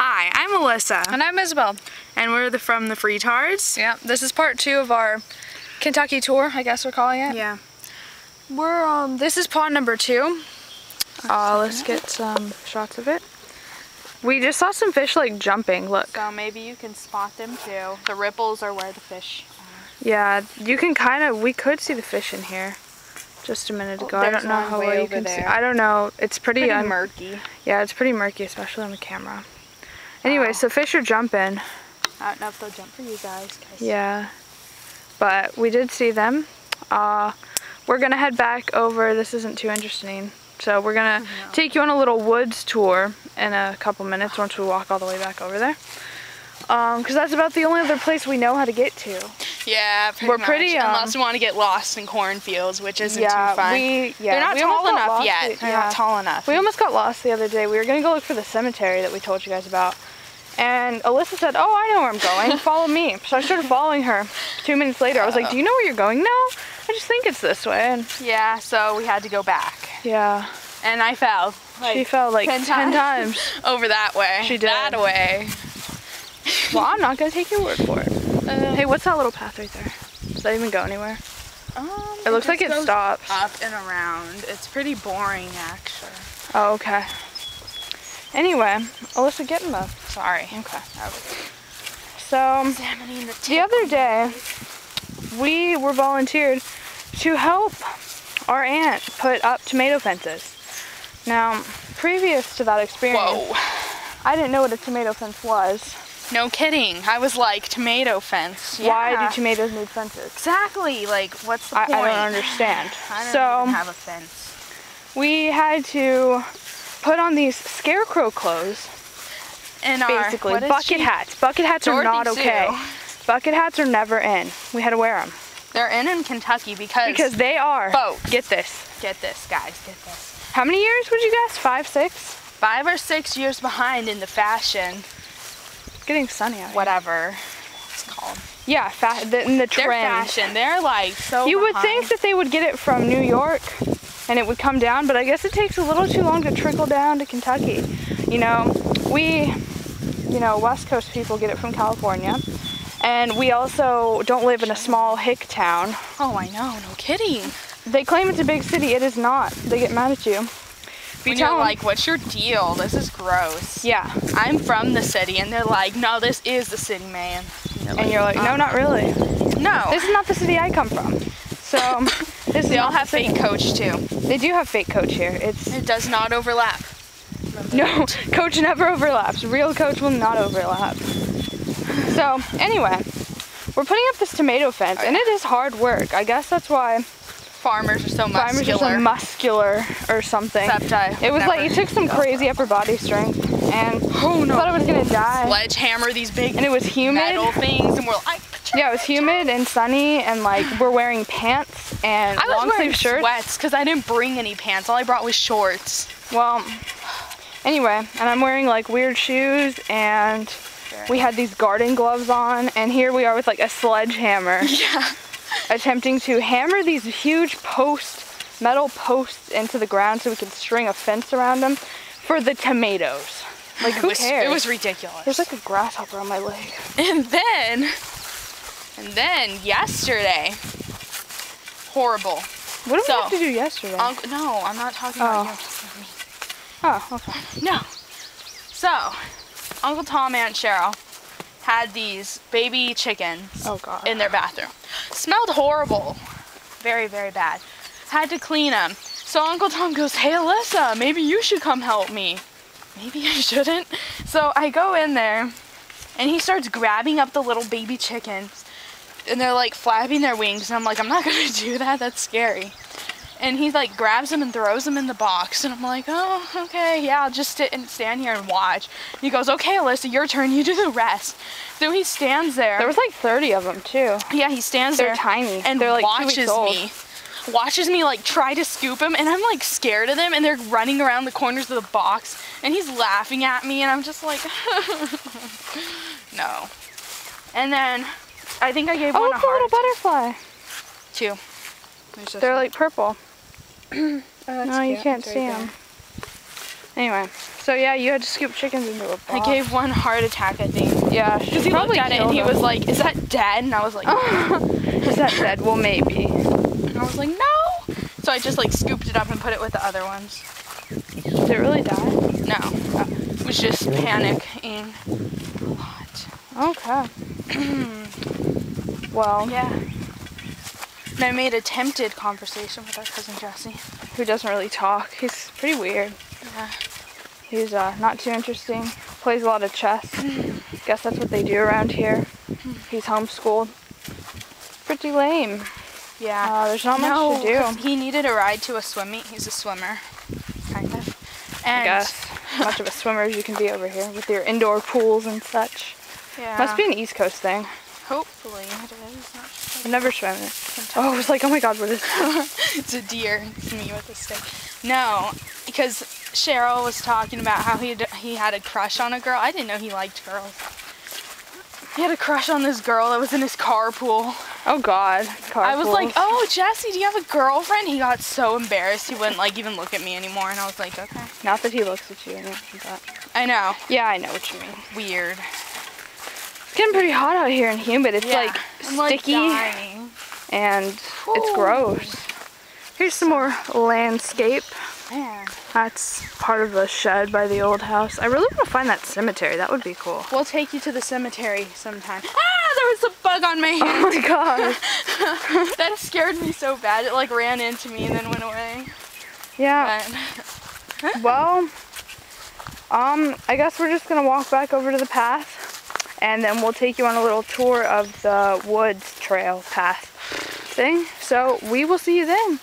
Hi, I'm Elissa. And I'm Isabel. And we're from the fretards. Yeah, this is part 2 of our Kentucky tour, I guess we're calling it. Yeah. This is pond number 2. Let's get some shots of it. We just saw some fish like jumping, look. So maybe you can spot them too. The ripples are where the fish are. Yeah, you can we could see the fish in here just a minute ago. I don't know how well you can see. I don't know. It's pretty murky. Yeah, it's pretty murky, especially on the camera. Anyway, so fish are jumping. I don't know if they'll jump for you guys. Yeah, but we did see them. We're gonna head back over. This isn't too interesting. So we're gonna take you on a little woods tour in a couple minutes once we walk all the way back over there. Because that's about the only other place we know how to get to. Yeah, we're pretty unless we want to get lost in cornfields, which isn't too fun. They're not tall enough yet. They're not tall enough. We almost got lost the other day. We were gonna go look for the cemetery that we told you guys about. And Alyssa said, "Oh, I know where I'm going. Follow me." So I started following her. 2 minutes later, I was like, "Do you know where you're going?" "No, I just think it's this way." And yeah, so we had to go back. Yeah. And I fell. She fell like 10 times. Over that way. She did. That way. Well, I'm not gonna take your word for it. Hey, what's that little path right there? Does that even go anywhere? It looks like it stops. Up and around. It's pretty boring, actually. Oh, okay. Anyway, Alyssa, get in the... Sorry. Okay. So, the other day, we were volunteered to help our aunt put up tomato fences. Now, previous to that experience, I didn't know what a tomato fence was. No kidding. I was like, tomato fence. Yeah. Why do tomatoes need fences? Exactly. Like, what's the point? I don't understand. I don't even have a fence. We had to put on these scarecrow clothes. And basically, bucket hats. Bucket hats are not okay. Bucket hats are never in. We had to wear them. They're in Kentucky because they are. Folks. Get this. Get this, guys. Get this. How many years would you guess? 5, 6? 5 or 6 years behind in the fashion. It's getting sunny out here. Whatever it's called. Yeah, in the trend. They're fashion. They're like so You would think that they would get it from New York and it would come down, but I guess it takes a little too long to trickle down to Kentucky. You know, West Coast people get it from California. And we also don't live in a small hick town. Oh, I know. No kidding. They claim it's a big city. It is not. They get mad at you. When you're like, what's your deal? This is gross. Yeah. I'm from the city. And they're like, no, this is the city, man. And you're like, no, not really. No. This is not the city I come from. So, they all have fake coach, too. They do have fake coach here. It does not overlap. No, coach never overlaps. Real coach will not overlap. So, anyway, we're putting up this tomato fence, and it is hard work. I guess that's why farmers are so muscular. Farmers are so muscular or something. Except it was like you took some crazy upper body strength, and thought I was gonna die. Sledgehammer these big and it was humid metal things, and we're like, yeah, it was humid and sunny, and like we're wearing pants and long sleeve shirts. Sweats because I didn't bring any pants. All I brought was shorts. Well, anyway, and I'm wearing like weird shoes, and we had these garden gloves on, and here we are with like a sledgehammer. Yeah. Attempting to hammer these huge metal posts into the ground so we can string a fence around them for the tomatoes. Like, who cares? It was ridiculous. There's like a grasshopper on my leg. And then yesterday, horrible. What did we have to do yesterday? No, I'm not talking about you. I'm just talking about me. Oh, okay. No. So, Uncle Tom, Aunt Cheryl had these baby chickens in their bathroom. Smelled horrible. Very, very bad. Had to clean them. So Uncle Tom goes, "Hey, Alyssa, maybe you should come help me." Maybe I shouldn't. So I go in there, and he starts grabbing up the little baby chickens, and they're like flapping their wings, and I'm like, I'm not gonna do that, that's scary. And he like grabs them and throws them in the box, and I'm like, oh, okay, yeah, I'll just stand here and watch. And he goes, "Okay, Alyssa, your turn, you do the rest." So he stands there. There was like 30 of them too. Yeah, he stands there. They're tiny. And they're like watches me like try to scoop them, and I'm like scared of them, and they're running around the corners of the box, and he's laughing at me, and I'm just like, no. And then I think I gave one a heart. Oh, a little butterfly. 2. They're like purple. Oh, no, you can't see them. Anyway, So yeah, you had to scoop chickens into a box. I gave one heart attack, I think. Yeah, because he looked at it and he was like, "Is that dead?" And I was like, "Is that dead?" Well, maybe. And I was like, "No." So I just like scooped it up and put it with the other ones. Did it really die? No, it was just panicking a lot. Okay. Well, yeah. And I made attempted conversation with our cousin Jesse, who doesn't really talk. He's pretty weird. Yeah. He's not too interesting. Plays a lot of chess. Guess that's what they do around here. He's homeschooled. Pretty lame. Yeah. There's not much to do. He needed a ride to a swim meet. He's a swimmer, kind of. And I guess. Much of a swimmer as you can be over here with your indoor pools and such. Yeah. Must be an East Coast thing. Hopefully it is. Not just like I've never swam in it. Oh, I was like, oh my god, what is that? It's a deer. It's me with a stick. No, because Cheryl was talking about how he had a crush on a girl. I didn't know he liked girls. He had a crush on this girl that was in his carpool. Oh god, carpools. I was like, "Oh, Jesse, do you have a girlfriend?" He got so embarrassed he wouldn't like even look at me anymore, and I was like, "Okay." Not that he looks at you and that. I know. Yeah, I know what you mean. Weird. It's getting pretty hot out here and humid. It's like sticky and it's gross. Here's some more landscape. Man. That's part of the shed by the old house. I really want to find that cemetery. That would be cool. We'll take you to the cemetery sometime. Ah, there was a bug on my hand. Oh my god. That scared me so bad. It like ran into me and then went away. Yeah. But well, I guess we're just gonna walk back over to the path, and then we'll take you on a little tour of the woods trail path thing. So we will see you then.